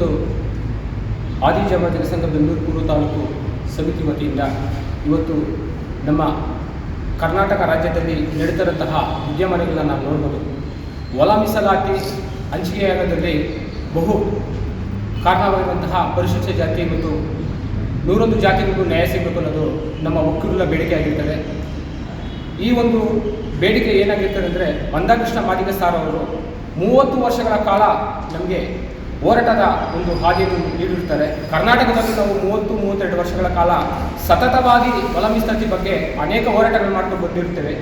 ಇವತ್ತು ಆದಿಜಾಂಬ ಜನಸಂಘ ಬೆಂಗಳೂರು ಪೂರ್ವ ತಾಲೂಕು ಸಮಿತಿ ವತಿಯಿಂದ ಇವತ್ತು ನಮ್ಮ ಕರ್ನಾಟಕ ರಾಜ್ಯದಲ್ಲಿ ನಡೀತಿರುವಂತಹ ವಿದ್ಯಮಾನಗಳನ್ನ ನಾವು ನೋಡ್ಬೋದು. ಒಳ ಮೀಸಲಾತಿ ಹಂಚಿಕೆಯಾಗೋದ್ರಲ್ಲಿ ಬಹು ಕಾರಣವಾಗಿರುವಂತಹ ಪರಿಶಿಷ್ಟ ಜಾತಿ ಮತ್ತು 101 ಜಾತಿಗಳಿಗೂ ನ್ಯಾಯ ಸಿಗಬೇಕು ಅನ್ನೋದು ನಮ್ಮ ಒಕ್ಕೂಟದ ಬೇಡಿಕೆ ಆಗಿರ್ತದೆ. ಈ ಒಂದು ಬೇಡಿಕೆ ಏನಾಗಿರ್ತದೆ ಅಂದರೆ, ಮಂದಾಕೃಷ್ಣ ಮಾದಿಗ ಸಾರ್ ಅವರು 30 ವರ್ಷಗಳ ಕಾಲ ನಮಗೆ ಹೋರಾಟದ ಒಂದು ಹಾದಿಯನ್ನು ನೀಡಿರುತ್ತಾರೆ. ಕರ್ನಾಟಕದಲ್ಲಿ ನಾವು 30-32 ವರ್ಷಗಳ ಕಾಲ ಸತತವಾಗಿ ಒಳ ಮೀಸಲಾತಿ ಬಗ್ಗೆ ಅನೇಕ ಹೋರಾಟಗಳು ಮಾಡ್ಕೊಂಡು ಬಂದಿರುತ್ತೇವೆ.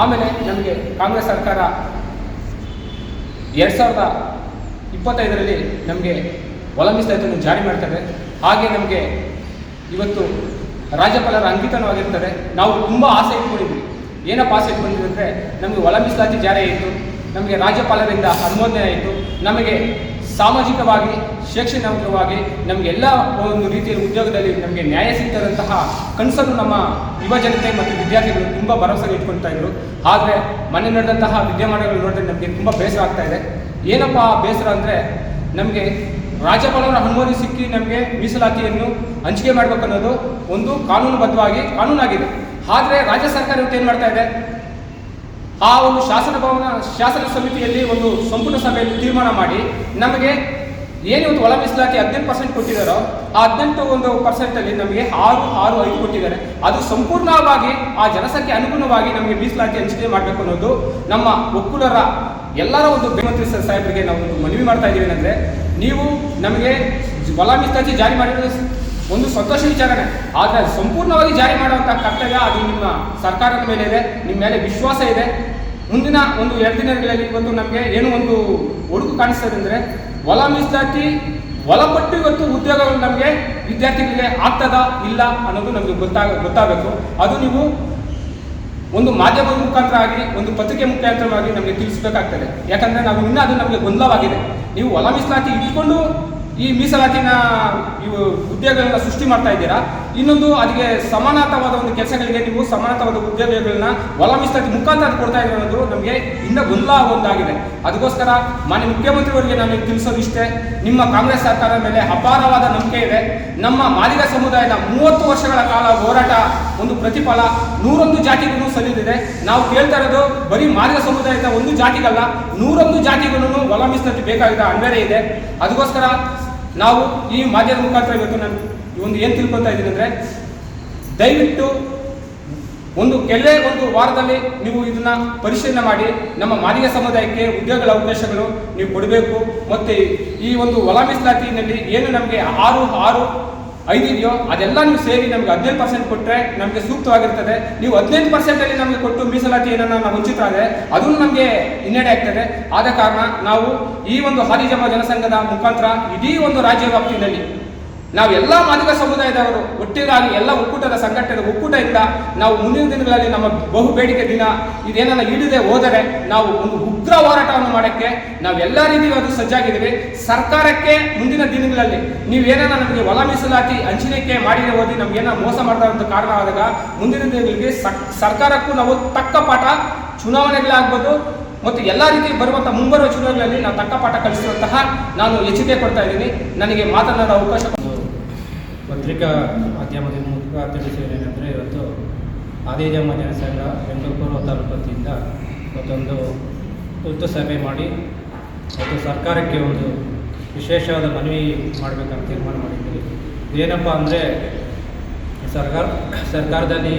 ಆಮೇಲೆ ನಮಗೆ ಕಾಂಗ್ರೆಸ್ ಸರ್ಕಾರ 2025ರಲ್ಲಿ ನಮಗೆ ಒಳ ಮೀಸಲಾತಿಯನ್ನು ಜಾರಿ ಮಾಡ್ತಾರೆ. ಹಾಗೆ ನಮಗೆ ಇವತ್ತು ರಾಜ್ಯಪಾಲರ ಅಂಕಿತವಾಗಿರ್ತದೆ. ನಾವು ತುಂಬ ಆಸೆ ಇಟ್ಕೊಂಡಿದ್ವಿ. ಏನಪ್ಪ ಆಸೆ ಇಟ್ಕೊಂಡಿದ್ವಿ ಅಂದರೆ, ನಮಗೆ ಒಳ ಮೀಸಲಾತಿ ಜಾರಿ ಆಯಿತು, ನಮಗೆ ರಾಜ್ಯಪಾಲರಿಂದ ಅನುಮೋದನೆ ಆಯಿತು, ನಮಗೆ ಸಾಮಾಜಿಕವಾಗಿ ಶೈಕ್ಷಣಿಕವಾಗಿ ನಮಗೆಲ್ಲ ಒಂದು ರೀತಿಯ ಉದ್ಯೋಗದಲ್ಲಿ ನಮಗೆ ನ್ಯಾಯ ಸಿಗ್ತದಂತಹ ಕನಸನ್ನು ನಮ್ಮ ಯುವ ಜನತೆ ಮತ್ತು ವಿದ್ಯಾರ್ಥಿಗಳು ತುಂಬ ಭರವಸೆಗೆ ಇಟ್ಕೊಳ್ತಾ ಇದ್ರು. ಆದರೆ ಮೊನ್ನೆ ನಡೆದಂತಹ ವಿದ್ಯಮಾನಗಳು ನೋಡಿದ್ರೆ ನಮಗೆ ತುಂಬ ಬೇಸರ ಆಗ್ತಾ ಇದೆ. ಏನಪ್ಪ ಬೇಸರ ಅಂದರೆ, ನಮಗೆ ರಾಜ್ಯಪಾಲರ ಅನುಮೋದನೆ ಸಿಕ್ಕಿ ನಮಗೆ ಮೀಸಲಾತಿಯನ್ನು ಹಂಚಿಕೆ ಮಾಡಬೇಕು ಅನ್ನೋದು ಒಂದು ಕಾನೂನುಬದ್ಧವಾಗಿ ಕಾನೂನಾಗಿದೆ. ಆದರೆ ರಾಜ್ಯ ಸರ್ಕಾರ ಇವತ್ತು ಏನು ಮಾಡ್ತಾ ಇದೆ, ಆ ಒಂದು ಶಾಸನ ಸಮಿತಿಯಲ್ಲಿ ಒಂದು ಸಂಪುಟ ಸಭೆಯಲ್ಲಿ ತೀರ್ಮಾನ ಮಾಡಿ ನಮಗೆ ಏನು ಇವತ್ತು ಒಳ ಮೀಸಲಾತಿ 18% ಕೊಟ್ಟಿದ್ದಾರೋ ಆ 18% ನಮಗೆ 6.5 ಕೊಟ್ಟಿದ್ದಾರೆ. ಅದು ಸಂಪೂರ್ಣವಾಗಿ ಆ ಜನಸಂಖ್ಯೆ ಅನುಗುಣವಾಗಿ ನಮಗೆ ಮೀಸಲಾತಿ ಹಂಚಿಕೆ ಮಾಡಬೇಕು ಅನ್ನೋದು ನಮ್ಮ ಒಕ್ಕೂಟರ ಎಲ್ಲರ ಒಂದು ಮುಖ್ಯಮಂತ್ರಿ ಸಾಹೇಬರಿಗೆ ನಾವು ಮನವಿ ಮಾಡ್ತಾ ಇದ್ದೀವಿ. ಏನಂದರೆ, ನೀವು ನಮಗೆ ಒಳ ಮೀಸಲಾತಿ ಜಾರಿ ಮಾಡಿರೋದು ಒಂದು ಸಂತೋಷ ವಿಚಾರನೆ, ಆದರೆ ಅದು ಸಂಪೂರ್ಣವಾಗಿ ಜಾರಿ ಮಾಡುವಂಥ ಕರ್ತವ್ಯ ಅದು ನಿಮ್ಮ ಸರ್ಕಾರದ ಮೇಲೆ ಇದೆ, ನಿಮ್ಮ ಮೇಲೆ ವಿಶ್ವಾಸ ಇದೆ. ಮುಂದಿನ ಒಂದು 2 ದಿನಗಳಲ್ಲಿ ಇವತ್ತು ನಮಗೆ ಏನು ಒಂದು ಒಡುಕು ಕಾಣಿಸ್ತದೆ ಅಂದರೆ, ಒಳ ಮೀಸಲಾತಿ ಒಳಪಟ್ಟು ಇವತ್ತು ಉದ್ಯೋಗಗಳು ನಮಗೆ ವಿದ್ಯಾರ್ಥಿಗಳಿಗೆ ಆಗ್ತದಾ ಇಲ್ಲ ಅನ್ನೋದು ನಮಗೆ ಗೊತ್ತಾಗಬೇಕು. ಅದು ನೀವು ಒಂದು ಮಾಧ್ಯಮದ ಮುಖಾಂತರ ಆಗಿ, ಒಂದು ಪತ್ರಿಕೆ ಮುಖಾಂತರವಾಗಿ ನಮಗೆ ತಿಳಿಸಬೇಕಾಗ್ತದೆ. ಯಾಕಂದರೆ ನಾವು ಇನ್ನೂ ಅದು ನಮಗೆ ಗೊಂದಲವಾಗಿದೆ. ನೀವು ಒಳ ಮೀಸಲಾತಿ ಇಟ್ಕೊಂಡು ಈ ಮೀಸಲಾತಿನ ಇವು ಉದ್ಯೋಗಗಳನ್ನ ಸೃಷ್ಟಿ ಮಾಡ್ತಾ ಇದ್ದೀರಾ. ಇನ್ನೊಂದು ಅದಕ್ಕೆ ಸಮಾನತವಾದ ಒಂದು ಕೆಲಸಗಳಿಗೆ ನೀವು ಸಮಾನತವಾದ ಉದ್ಯೋಗಗಳನ್ನ ಒಳ ಮೀಸಲಾತಿ ಮುಖಾಂತರ ಕೊಡ್ತಾ ಇದ್ದೀರ ಅನ್ನೋದು ನಮಗೆ ಇನ್ನೂ ಗೊಂದಲ ಒಂದಾಗಿದೆ. ಅದಕ್ಕೋಸ್ಕರ ಮಾನ್ಯ ಮುಖ್ಯಮಂತ್ರಿಯವರಿಗೆ ನಾನು ತಿಳಿಸೋದು ಇಷ್ಟೇ, ನಿಮ್ಮ ಕಾಂಗ್ರೆಸ್ ಸರ್ಕಾರದ ಮೇಲೆ ಅಪಾರವಾದ ನಂಬಿಕೆ ಇದೆ. ನಮ್ಮ ಮಾದಿಗ ಸಮುದಾಯದ 30 ವರ್ಷಗಳ ಕಾಲ ಹೋರಾಟ ಒಂದು ಪ್ರತಿಫಲ 101 ಜಾತಿಗೂ ಸಲ್ಲಿದಿದೆ. ನಾವು ಕೇಳ್ತಾ ಇರೋದು ಬರೀ ಮಾದಿಗ ಸಮುದಾಯದ ಒಂದು ಜಾತಿಗಲ್ಲ, 101 ಜಾತಿಗೂ ಒಳ ಮೀಸಲಾತಿ ಬೇಕಾಗಿದ್ದ ಅನಿವಾರ್ಯ ಇದೆ. ಅದಕ್ಕೋಸ್ಕರ ನಾವು ಈ ಮಾಧ್ಯಮದ ಮುಖಾಂತರ ಇವತ್ತು ನಾನು ಒಂದು ಏನು ತಿಳ್ಕೊತಾ ಇದ್ದೀನಿ ಅಂದರೆ, ದಯವಿಟ್ಟು ಒಂದು ವಾರದಲ್ಲಿ ನೀವು ಇದನ್ನ ಪರಿಶೀಲನೆ ಮಾಡಿ ನಮ್ಮ ಮಾದಿಗ ಸಮುದಾಯಕ್ಕೆ ಉದ್ಯೋಗಗಳ ಅವಕಾಶಗಳು ನೀವು ಕೊಡಬೇಕು. ಮತ್ತು ಈ ಒಂದು ಒಳ ಮೀಸಲಾತಿನಲ್ಲಿ ಏನು ನಮಗೆ 6.5 ಇದೆಯೋ ಅದೆಲ್ಲ ನೀವು ಸೇರಿ ನಮಗೆ 15% ಕೊಟ್ಟರೆ ನಮಗೆ ಸೂಕ್ತವಾಗಿರ್ತದೆ. ನೀವು 15% ನಮಗೆ ಕೊಟ್ಟು ಮೀಸಲಾತಿ ಏನನ್ನ ನಾವು ವಂಚಿತರಾದರೆ ಅದನ್ನು ನಮಗೆ ಹಿನ್ನಡೆ ಆಗ್ತದೆ. ಆದ ಕಾರಣ ನಾವು ಈ ಒಂದು ಆದಿಜಾಂಬ ಜನಸಂಘದ ಮುಖಾಂತರ ಇಡೀ ಒಂದು ರಾಜ್ಯ ವ್ಯಾಪ್ತಿಯಲ್ಲಿ ನಾವೆಲ್ಲ ಮಾದಿಗ ಸಮುದಾಯದವರು ಒಟ್ಟಿಗಾಗಿ ಎಲ್ಲ ಒಕ್ಕೂಟದ ಸಂಘಟನೆ ಒಕ್ಕೂಟದಿಂದ ನಾವು ಮುಂದಿನ ದಿನಗಳಲ್ಲಿ ನಮ್ಮ ಬಹು ಬೇಡಿಕೆ ದಿನ ಇದೇನನ್ನ ಹಿಡಿದೇ ಹೋದರೆ ನಾವು ಒಂದು ಉಗ್ರ ಹೋರಾಟವನ್ನು ಮಾಡೋಕ್ಕೆ ನಾವೆಲ್ಲ ರೀತಿಯಾದ ಸಜ್ಜಾಗಿದ್ದೀವಿ. ಸರ್ಕಾರಕ್ಕೆ ಮುಂದಿನ ದಿನಗಳಲ್ಲಿ ನೀವೇನ ನಮಗೆ ಒಳ ಮೀಸಲಾತಿ ಹಂಚಿಕೆ ಮಾಡಿರೋ ಓದಿ ನಮಗೇನ ಮೋಸ ಮಾಡ್ತಾ ಕಾರಣ ಆದಾಗ ಮುಂದಿನ ದಿನಗಳಿಗೆ ಸರ್ಕಾರಕ್ಕೂ ನಾವು ತಕ್ಕ ಪಾಠ, ಚುನಾವಣೆಗಳಾಗ್ಬೋದು ಮತ್ತು ಎಲ್ಲ ರೀತಿ ಮುಂಬರುವ ಚುನಾವಣೆಗಳಲ್ಲಿ ನಾವು ತಕ್ಕ ಪಾಠ ಕಲಿಸುವಂತಹ ನಾನು ಎಚ್ಚರಿಕೆ ಕೊಡ್ತಾ ಇದ್ದೀನಿ. ನನಗೆ ಮಾತನಾಡೋ ಅವಕಾಶ ಪತ್ರಿಕಾ ಮಾಧ್ಯಮದ ಮೂಲಕ ತಿಳಿಸುವುದೇನೆಂದರೆ, ಇವತ್ತು ಆದಿಜಾಂಬ ಜನಸಂಘ ಬೆಂಗಳೂರು ಪೂರ್ವ ತಾಲೂಕು ವತಿಯಿಂದ ಇವತ್ತೊಂದು ತುರ್ತು ಸಭೆ ಮಾಡಿ ಮತ್ತು ಸರ್ಕಾರಕ್ಕೆ ಒಂದು ವಿಶೇಷವಾದ ಮನವಿ ಮಾಡಬೇಕಂತ ತೀರ್ಮಾನ ಮಾಡಿದ್ದೀವಿ. ಏನಪ್ಪ ಅಂದರೆ, ಸರ್ಕಾರದಲ್ಲಿ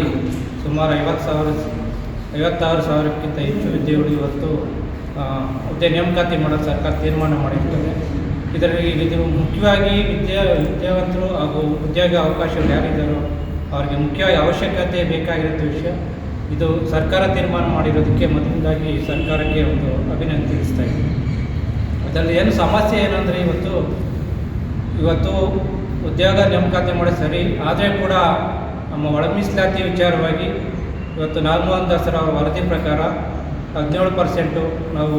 ಸುಮಾರು 56,000ಕ್ಕಿಂತ ಹೆಚ್ಚು ಹುದ್ದೆಗಳು ಇವತ್ತು ಹುದ್ದೆ ನೇಮಕಾತಿ ಮಾಡಲು ಸರ್ಕಾರ ತೀರ್ಮಾನ ಮಾಡಿರ್ತದೆ. ಇದರಲ್ಲಿ ಇದು ಮುಖ್ಯವಾಗಿ ವಿದ್ಯಾವಂತರು ಹಾಗೂ ಉದ್ಯೋಗ ಅವಕಾಶಗಳು ಯಾರಿದ್ದಾರೋ ಅವರಿಗೆ ಮುಖ್ಯವಾಗಿ ಅವಶ್ಯಕತೆ ಬೇಕಾಗಿರೋ ವಿಷಯ ಇದು. ಸರ್ಕಾರ ತೀರ್ಮಾನ ಮಾಡಿರೋದಕ್ಕೆ ಮೊದಲನೇದಾಗಿ ಸರ್ಕಾರಕ್ಕೆ ಒಂದು ಅಭಿನಂದನೆ ತಿಳಿಸ್ತಾ ಇದ್ದೀನಿ. ಅದರಲ್ಲಿ ಏನು ಸಮಸ್ಯೆ ಏನಂದರೆ, ಇವತ್ತು ಉದ್ಯೋಗ ನೇಮಕಾತಿ ಮಾಡೋದು ಸರಿ, ಆದರೆ ಕೂಡ ನಮ್ಮ ಒಳ ಮೀಸಲಾತಿ ವಿಚಾರವಾಗಿ ಇವತ್ತು ನಾಗಮೋಹನ್ ದಾಸರ ವರದಿ ಪ್ರಕಾರ 17% ನಾವು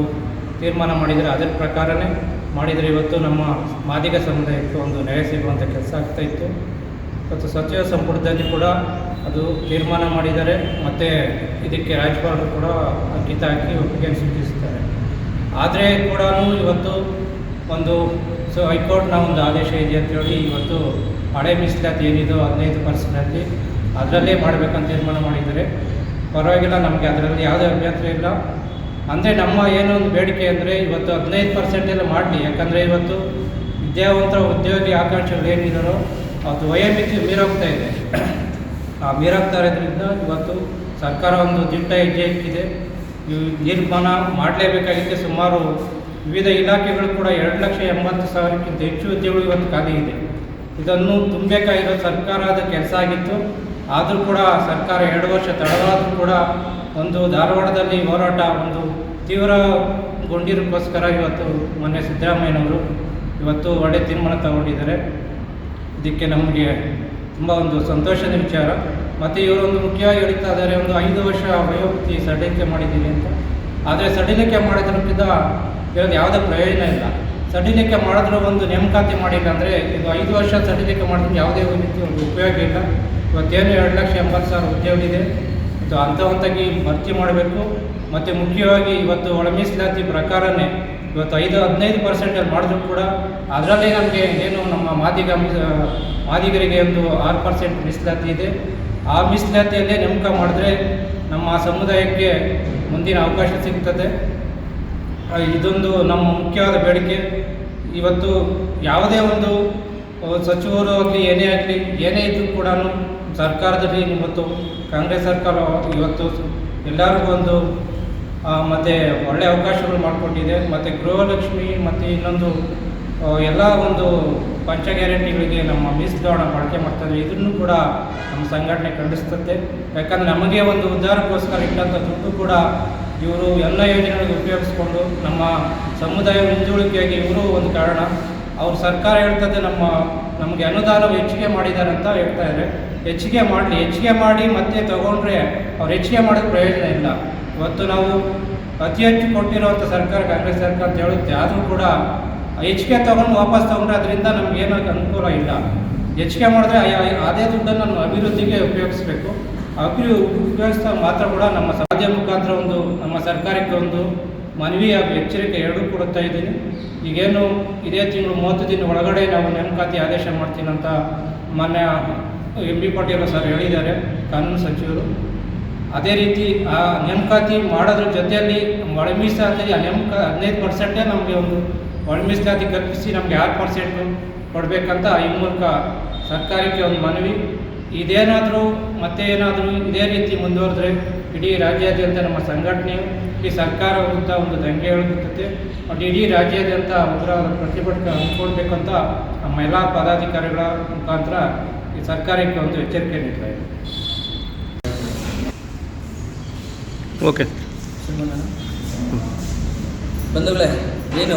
ತೀರ್ಮಾನ ಮಾಡಿದರೆ, ಅದರ ಪ್ರಕಾರನೇ ಮಾಡಿದರೆ ಇವತ್ತು ನಮ್ಮ ಮಾದಿಗ ಸಮುದಾಯಕ್ಕೆ ಒಂದು ನ್ಯಾಯ ಸಿಗುವಂಥ ಕೆಲಸ ಆಗ್ತಾಯಿತ್ತು. ಮತ್ತು ಸಚಿವ ಸಂಪುಟದಲ್ಲಿ ಕೂಡ ಅದು ತೀರ್ಮಾನ ಮಾಡಿದ್ದಾರೆ ಮತ್ತು ಇದಕ್ಕೆ ರಾಜ್ಯಪಾಲರು ಕೂಡ ಅಂಕಿತ ಹಾಕಿ ಒಪ್ಪಿಗೆ ಸೂಚಿಸುತ್ತಾರೆ. ಆದರೆ ಕೂಡ ಇವತ್ತು ಒಂದು ಸೊ ಹೈಕೋರ್ಟ್ನ ಒಂದು ಆದೇಶ ಇದೆ ಅಂತೇಳಿ ಇವತ್ತು ಹಳೆ ಮೀಸಲಾತಿ ಏನಿದೋ 15% ಅದರಲ್ಲೇ ಮಾಡಬೇಕಂತ ತೀರ್ಮಾನ ಮಾಡಿದ್ದಾರೆ. ಪರವಾಗಿಲ್ಲ, ನಮಗೆ ಅದರಲ್ಲಿ ಯಾವುದೇ ಅಭ್ಯಂತರ ಇಲ್ಲ. ಅಂದರೆ ನಮ್ಮ ಏನೋ ಒಂದು ಬೇಡಿಕೆ ಅಂದರೆ ಇವತ್ತು 15% ಎಲ್ಲ ಮಾಡಲಿ. ಯಾಕಂದರೆ ಇವತ್ತು ವಿದ್ಯಾವಂತರ ಉದ್ಯೋಗಿ ಆಕಾಂಕ್ಷೆಗಳು ಏನಿದ್ದಾರೋ ಅದು ವಯೋಮಿತಿ ಮೀರೋಗ್ತಾ ಇದೆ. ಆ ಮೀರಾಗ್ತಾ ಇರೋದ್ರಿಂದ ಇವತ್ತು ಸರ್ಕಾರ ಒಂದು ದಿಟ್ಟ ಹೆಜ್ಜೆ ಇಟ್ಟಿದೆ. ತೀರ್ಮಾನ ಮಾಡಲೇಬೇಕಾಗಿತ್ತು. ಸುಮಾರು ವಿವಿಧ ಇಲಾಖೆಗಳು ಕೂಡ 2,80,000ಕ್ಕಿಂತ ಹೆಚ್ಚು ಹುದ್ದೆಗಳು ಇವತ್ತು ಖಾಲಿ ಇದೆ. ಇದನ್ನು ತುಂಬಬೇಕಾಗಿರೋ ಸರ್ಕಾರದ ಕೆಲಸ ಆಗಿತ್ತು. ಆದರೂ ಕೂಡ ಸರ್ಕಾರ 2 ವರ್ಷ ತಡವಾದರೂ ಕೂಡ ಒಂದು ಧಾರವಾಡದಲ್ಲಿ ಹೋರಾಟ ಒಂದು ತೀವ್ರಗೊಂಡಿರೋಕ್ಕೋಸ್ಕರ ಇವತ್ತು ಮೊನ್ನೆ ಸಿದ್ದರಾಮಯ್ಯನವರು ಇವತ್ತು ಒಳ್ಳೆ ತೀರ್ಮಾನ ತಗೊಂಡಿದ್ದಾರೆ. ಇದಕ್ಕೆ ನಮಗೆ ತುಂಬ ಒಂದು ಸಂತೋಷದ ವಿಚಾರ. ಮತ್ತು ಇವರೊಂದು ಮುಖ್ಯವಾಗಿ ಹೇಳ್ತಾ ಇದ್ದಾರೆ, ಒಂದು 5 ವರ್ಷ ವಯೋಮಿತಿ ಸಡಿಲಿಕೆ ಮಾಡಿದ್ದೀವಿ ಅಂತ. ಆದರೆ ಸಡಿಲಿಕೆ ಮಾಡಿದ್ರಕ್ಕಿಂತ ಇರೋದು ಯಾವುದೇ ಪ್ರಯೋಜನ ಇಲ್ಲ. ಸಡಿಲಿಕೆ ಮಾಡಿದ್ರೂ ಒಂದು ನೇಮಕಾತಿ ಮಾಡಿಲ್ಲ ಅಂದರೆ ಇದು 5 ವರ್ಷ ಸಡಿಲಿಕೆ ಮಾಡಿದ್ರೆ ಯಾವುದೇ ರೀತಿ ಒಂದು ಉಪಯೋಗ ಇಲ್ಲ. ಇವತ್ತೇನು 2,80,000 ಹುದ್ದೆಗಳಿದೆ, ಇದು ಹಂತವಾಗಿ ಭರ್ತಿ ಮಾಡಬೇಕು. ಮತ್ತು ಮುಖ್ಯವಾಗಿ ಇವತ್ತು ಒಳ ಮೀಸಲಾತಿ ಪ್ರಕಾರನೇ ಇವತ್ತು 15% ಮಾಡಿದ್ರು ಕೂಡ ಅದರಲ್ಲೇ ನಮಗೆ ಏನು ನಮ್ಮ ಮಾದಿಗರಿಗೆ ಒಂದು 6% ಮೀಸಲಾತಿ ಇದೆ. ಆ ಮೀಸಲಾತಿಯಲ್ಲೇ ನೇಮಕ ಮಾಡಿದ್ರೆ ನಮ್ಮ ಸಮುದಾಯಕ್ಕೆ ಮುಂದಿನ ಅವಕಾಶ ಸಿಗ್ತದೆ. ಇದೊಂದು ನಮ್ಮ ಮುಖ್ಯವಾದ ಬೇಡಿಕೆ. ಇವತ್ತು ಯಾವುದೇ ಒಂದು ಸಚಿವರು ಆಗಲಿ ಏನೇ ಇದ್ದರೂ ಕೂಡ ಸರ್ಕಾರದಲ್ಲಿ ಇವತ್ತು ಕಾಂಗ್ರೆಸ್ ಸರ್ಕಾರ ಇವತ್ತು ಎಲ್ಲರಿಗೂ ಒಂದು ಮತ್ತು ಒಳ್ಳೆಯ ಅವಕಾಶಗಳು ಮಾಡಿಕೊಟ್ಟಿದೆ. ಮತ್ತು ಗೃಹಲಕ್ಷ್ಮಿ ಮತ್ತು ಇನ್ನೊಂದು ಎಲ್ಲ ಒಂದು ಪಂಚ ಗ್ಯಾರಂಟಿಗಳಿಗೆ ನಮ್ಮ ಮೀಸಲು ಹಣ ಬಳಕೆ ಮಾಡ್ತಾರೆ. ಇದನ್ನು ಕೂಡ ನಮ್ಮ ಸಂಘಟನೆ ಖಂಡಿಸ್ತದೆ. ಯಾಕಂದರೆ ನಮಗೆ ಒಂದು ಉದ್ಧಾರಕ್ಕೋಸ್ಕರ ಇಟ್ಟಂಥ ದುಡ್ಡು ಕೂಡ ಇವರು ಎಲ್ಲ ಯೋಜನೆಗಳಿಗೆ ಉಪಯೋಗಿಸ್ಕೊಂಡು ನಮ್ಮ ಸಮುದಾಯ ಮುಂದೂಡಿಕೆಯಾಗಿ ಇವರು ಒಂದು ಕಾರಣ. ಅವ್ರು ಸರ್ಕಾರ ಹೇಳ್ತದೆ ನಮಗೆ ಅನುದಾನ ಹೆಚ್ಚಿಗೆ ಮಾಡಿದ್ದಾರೆ ಅಂತ ಹೇಳ್ತಾ ಇದ್ದಾರೆ. ಹೆಚ್ಚಿಗೆ ಮಾಡಿ ಮತ್ತೆ ತಗೊಂಡ್ರೆ ಅವ್ರು ಹೆಚ್ಚಿಗೆ ಮಾಡೋದು ಪ್ರಯೋಜನ ಇಲ್ಲ. ಇವತ್ತು ನಾವು ಅತಿ ಹೆಚ್ಚು ಕೊಟ್ಟಿರುವಂಥ ಸರ್ಕಾರ ಕಾಂಗ್ರೆಸ್ ಸರ್ಕಾರ ಅಂತ ಹೇಳುತ್ತೆ. ಆದರೂ ಕೂಡ ಹೆಚ್ಚಿಗೆ ತೊಗೊಂಡು ವಾಪಸ್ ತೊಗೊಂಡ್ರೆ ಅದರಿಂದ ನಮಗೇನೋ ಅನುಕೂಲ ಇಲ್ಲ. ಹೆಚ್ಚಿಗೆ ಮಾಡಿದ್ರೆ ಅದೇ ದುಡ್ಡನ್ನು ನಾವು ಅಭಿವೃದ್ಧಿಗೆ ಉಪಯೋಗಿಸ್ಬೇಕು. ಉಪಯೋಗಿಸಿದ ಮಾತ್ರ ಕೂಡ ನಮ್ಮ ಸಾಧ್ಯ ಮುಖಾಂತರ ಒಂದು ನಮ್ಮ ಸರ್ಕಾರಕ್ಕೆ ಒಂದು ಮನವಿ ಹಾಗೂ ಎಚ್ಚರಿಕೆ ಎರಡೂ ಕೊಡುತ್ತಾ ಇದ್ದೀನಿ. ಈಗೇನು ಇದೇ ತಿಂಗಳು 30 ದಿನ ಒಳಗಡೆ ನಾವು ನೇಮಕಾತಿ ಆದೇಶ ಮಾಡ್ತೀನಿ ಅಂತ ಮಾನ್ಯ MB ಪಾಟೀಲ್ ಸರ್ ಹೇಳಿದ್ದಾರೆ, ಕಾನೂನು ಸಚಿವರು. ಅದೇ ರೀತಿ ಆ ನೇಮಕಾತಿ ಮಾಡೋದ್ರ ಜೊತೆಯಲ್ಲಿ ಒಳ ಮೀಸಲಾತಿ ಆ 15% ನಮಗೆ ಒಂದು ಒಳ ಮೀಸಲಾತಿ ಕಲ್ಪಿಸಿ ನಮಗೆ 6% ಕೊಡಬೇಕಂತ ಈ ಮೂಲಕ ಸರ್ಕಾರಕ್ಕೆ ಒಂದು ಮನವಿ. ಇದೇನಾದರೂ ಇದೇ ರೀತಿ ಮುಂದುವರೆದ್ರೆ ಇಡೀ ರಾಜ್ಯಾದ್ಯಂತ ನಮ್ಮ ಸಂಘಟನೆಯು ಈ ಸರ್ಕಾರ ವಿರುದ್ಧ ಒಂದು ದಂಗೆ ಹೇಳುತ್ತದೆ. ಮತ್ತು ಇಡೀ ರಾಜ್ಯಾದ್ಯಂತ ಉಗ್ರವಾದ ಪ್ರತಿಭಟನೆ ಹಮ್ಮಿಕೊಳ್ಬೇಕಂತ ನಮ್ಮ ಎಲ್ಲ ಪದಾಧಿಕಾರಿಗಳ ಮುಖಾಂತರ ಈ ಸರ್ಕಾರಕ್ಕೆ ಒಂದು ಎಚ್ಚರಿಕೆ ನೀಡ್ತಾ ಇದೆ. ಓಕೆ ಬಂಧುಗಳೇ, ಏನು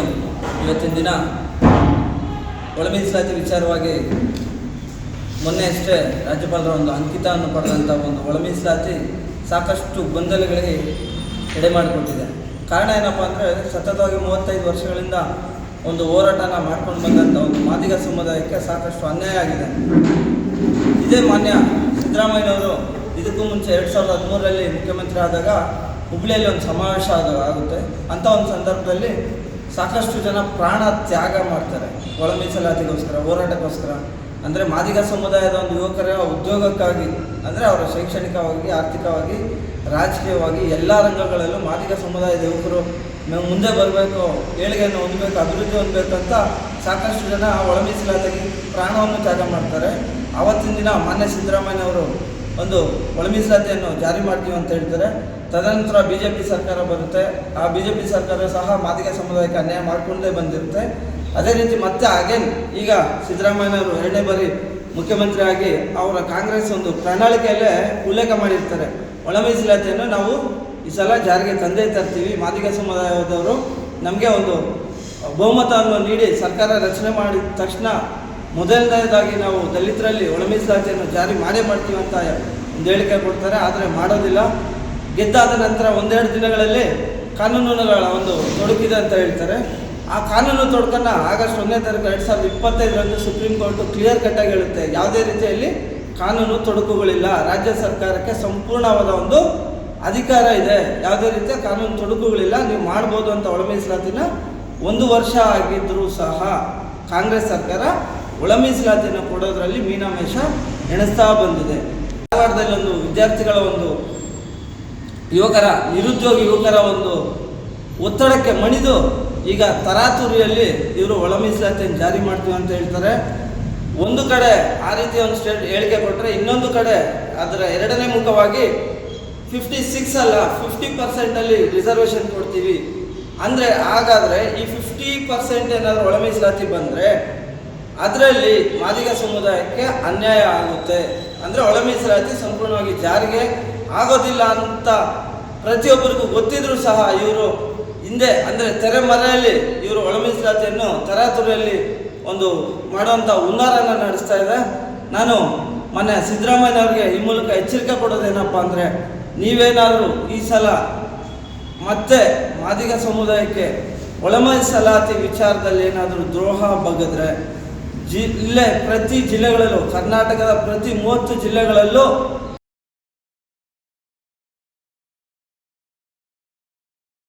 ಇವತ್ತಿನ ದಿನ ಒಳ ಮೀಸಲಾತಿ ವಿಚಾರವಾಗಿ ಮೊನ್ನೆ ಅಷ್ಟೇ ರಾಜ್ಯಪಾಲರ ಒಂದು ಅಂಕಿತವನ್ನು ಪಡೆದಂಥ ಒಂದು ಒಳ ಮೀಸಲಾತಿ ಸಾಕಷ್ಟು ಗೊಂದಲಗಳಿಗೆ ಎಡೆ ಮಾಡಿಕೊಟ್ಟಿದೆ. ಕಾರಣ ಏನಪ್ಪ ಅಂದರೆ ಸತತವಾಗಿ 35 ವರ್ಷಗಳಿಂದ ಒಂದು ಹೋರಾಟನ ಮಾಡ್ಕೊಂಡು ಬಂದಂಥ ಒಂದು ಮಾದಿಗ ಸಮುದಾಯಕ್ಕೆ ಸಾಕಷ್ಟು ಅನ್ಯಾಯ ಆಗಿದೆ. ಇದೇ ಮಾನ್ಯ ಸಿದ್ದರಾಮಯ್ಯನವರು ಇದಕ್ಕೂ ಮುಂಚೆ 2013ರಲ್ಲಿ ಮುಖ್ಯಮಂತ್ರಿ ಆದಾಗ ಹುಬ್ಬಳ್ಳಿಯಲ್ಲಿ ಒಂದು ಸಮಾವೇಶ ಆಗುತ್ತೆ. ಅಂಥ ಒಂದು ಸಂದರ್ಭದಲ್ಲಿ ಸಾಕಷ್ಟು ಜನ ಪ್ರಾಣ ತ್ಯಾಗ ಮಾಡ್ತಾರೆ ಒಳ ಮೀಸಲಾತಿಗೋಸ್ಕರ, ಹೋರಾಟಕ್ಕೋಸ್ಕರ. ಅಂದರೆ ಮಾದಿಗ ಸಮುದಾಯದ ಒಂದು ಯುವಕರ ಉದ್ಯೋಗಕ್ಕಾಗಿ, ಅಂದರೆ ಅವರ ಶೈಕ್ಷಣಿಕವಾಗಿ, ಆರ್ಥಿಕವಾಗಿ, ರಾಜಕೀಯವಾಗಿ ಎಲ್ಲ ರಂಗಗಳಲ್ಲೂ ಮಾದಿಗ ಸಮುದಾಯದ ಯುವಕರು ನಾವು ಮುಂದೆ ಬರಬೇಕು, ಏಳಿಗೆಯನ್ನು ಹೊಂದಬೇಕು, ಅಭಿವೃದ್ಧಿ ಹೊಂದಬೇಕಂತ ಸಾಕಷ್ಟು ಜನ ಒಳ ಮೀಸಲಾತಿಗೆ ಪ್ರಾಣವನ್ನು ತ್ಯಾಗ ಮಾಡ್ತಾರೆ. ಆವತ್ತಿನ ದಿನ ಮಾನ್ಯ ಸಿದ್ದರಾಮಯ್ಯನವರು ಒಂದು ಒಳ ಮೀಸಲಾತಿಯನ್ನು ಜಾರಿ ಮಾಡ್ತೀವಿ ಅಂತ ಹೇಳ್ತಾರೆ. ತದನಂತರ BJP ಸರ್ಕಾರ ಬರುತ್ತೆ. ಆ BJP ಸರ್ಕಾರ ಸಹ ಮಾದಿಗ ಸಮುದಾಯಕ್ಕೆ ಅನ್ಯಾಯ ಮಾಡಿಕೊಂಡೇ ಬಂದಿರುತ್ತೆ. ಅದೇ ರೀತಿ ಮತ್ತೆ ಅಗೇನ್ ಈಗ ಸಿದ್ದರಾಮಯ್ಯನವರು 2ನೇ ಬಾರಿ ಮುಖ್ಯಮಂತ್ರಿ ಆಗಿ ಅವರ ಕಾಂಗ್ರೆಸ್ ಒಂದು ಪ್ರಣಾಳಿಕೆಯಲ್ಲೇ ಉಲ್ಲೇಖ ಮಾಡಿರ್ತಾರೆ, ಒಳ ಮೀಸಲಾತಿಯನ್ನು ನಾವು ಈ ಸಲ ಜಾರಿಗೆ ತಂದೇ ತರ್ತೀವಿ, ಮಾದಿಗ ಸಮುದಾಯದವರು ನಮಗೆ ಒಂದು ಬಹುಮತವನ್ನು ನೀಡಿ ಸರ್ಕಾರ ರಚನೆ ಮಾಡಿದ ತಕ್ಷಣ ಮೊದಲನೇದಾಗಿ ನಾವು ದಲಿತರಲ್ಲಿ ಒಳ ಮೀಸಲಾತಿಯನ್ನು ಜಾರಿ ಮಾಡೇ ಮಾಡ್ತೀವಿ ಅಂತ ಒಂದು ಹೇಳಿಕೆ ಕೊಡ್ತಾರೆ. ಆದರೆ ಮಾಡೋದಿಲ್ಲ. ಗೆದ್ದಾದ ನಂತರ 1-2 ದಿನಗಳಲ್ಲಿ ಕಾನೂನುಗಳ ಒಂದು ತೊಡಕಿದೆ ಅಂತ ಹೇಳ್ತಾರೆ. ಆ ಕಾನೂನು ತೊಡಕನ್ನು ಆಗಸ್ಟ್ 1ನೇ ತಾರೀಕು 2025ರಂದು ಸುಪ್ರೀಂ ಕೋರ್ಟು ಕ್ಲಿಯರ್ ಕಟ್ಟಾಗಿ ಹೇಳುತ್ತೆ, ಯಾವುದೇ ರೀತಿಯಲ್ಲಿ ಕಾನೂನು ತೊಡಕುಗಳಿಲ್ಲ, ರಾಜ್ಯ ಸರ್ಕಾರಕ್ಕೆ ಸಂಪೂರ್ಣವಾದ ಒಂದು ಅಧಿಕಾರ ಇದೆ, ಯಾವುದೇ ರೀತಿಯ ಕಾನೂನು ತೊಡಕುಗಳಿಲ್ಲ, ನೀವು ಮಾಡ್ಬೋದು ಅಂತ ಒಳ ಮೀಸಲಾತಿನ 1 ವರ್ಷ ಆಗಿದ್ದರೂ ಸಹ ಕಾಂಗ್ರೆಸ್ ಸರ್ಕಾರ ಒಳ ಮೀಸಲಾತಿಯನ್ನು ಕೊಡೋದ್ರಲ್ಲಿ ಮೀನಾಮೇಷ ಎಣಿಸ್ತಾ ಬಂದಿದೆ. ಧಾರವಾಡದಲ್ಲಿ ಒಂದು ವಿದ್ಯಾರ್ಥಿಗಳ ಒಂದು ನಿರುದ್ಯೋಗಿ ಯುವಕರ ಒಂದು ಒತ್ತಡಕ್ಕೆ ಮಣಿದು ಈಗ ತರಾತುರಿಯಲ್ಲಿ ಇವರು ಒಳ ಮೀಸಲಾತಿಯನ್ನು ಜಾರಿ ಮಾಡ್ತೀವಿ ಅಂತ ಹೇಳ್ತಾರೆ. ಒಂದು ಕಡೆ ಆ ರೀತಿಯ ಒಂದು ಹೇಳಿಕೆ ಕೊಟ್ಟರೆ, ಇನ್ನೊಂದು ಕಡೆ ಅದರ ಎರಡನೇ ಮುಖವಾಗಿ 56 ಅಲ್ಲ 50% ರಿಸರ್ವೇಷನ್ ಕೊಡ್ತೀವಿ ಅಂದರೆ, ಹಾಗಾದರೆ ಈ 50% ಏನಾದರೂ ಒಳ ಮೀಸಲಾತಿ ಬಂದರೆ ಅದರಲ್ಲಿ ಮಾದಿಗ ಸಮುದಾಯಕ್ಕೆ ಅನ್ಯಾಯ ಆಗುತ್ತೆ. ಅಂದರೆ ಒಳ ಮೀಸಲಾತಿ ಸಂಪೂರ್ಣವಾಗಿ ಜಾರಿಗೆ ಆಗೋದಿಲ್ಲ ಅಂತ ಪ್ರತಿಯೊಬ್ಬರಿಗೂ ಗೊತ್ತಿದ್ರೂ ಸಹ ಇವರು ಹಿಂದೆ ಅಂದರೆ ತೆರೆಮರೆಯಲ್ಲಿ ಇವರು ಒಳ ಮೀಸಲಾತಿಯನ್ನು ತರಾತುರಿಯಲ್ಲಿ ಒಂದು ಮಾಡುವಂಥ ಹುನ್ನಾರನ್ನು ನಡೆಸ್ತಾ ಇದೆ. ನಾನು ಮೊನ್ನೆ ಸಿದ್ದರಾಮಯ್ಯನವ್ರಿಗೆ ಈ ಮೂಲಕ ಎಚ್ಚರಿಕೆ ಕೊಡೋದೇನಪ್ಪ ಅಂದರೆ, ನೀವೇನಾದರೂ ಈ ಸಲ ಮತ್ತೆ ಮಾದಿಗ ಸಮುದಾಯಕ್ಕೆ ಒಳ ಮೀಸಲಾತಿ ವಿಚಾರದಲ್ಲಿ ಏನಾದರೂ ದ್ರೋಹ ಬಗೆದ್ರೆ ಇಲ್ಲೇ ಪ್ರತಿ ಜಿಲ್ಲೆಗಳಲ್ಲೂ, ಕರ್ನಾಟಕದ ಪ್ರತಿ 30 ಜಿಲ್ಲೆಗಳಲ್ಲೂ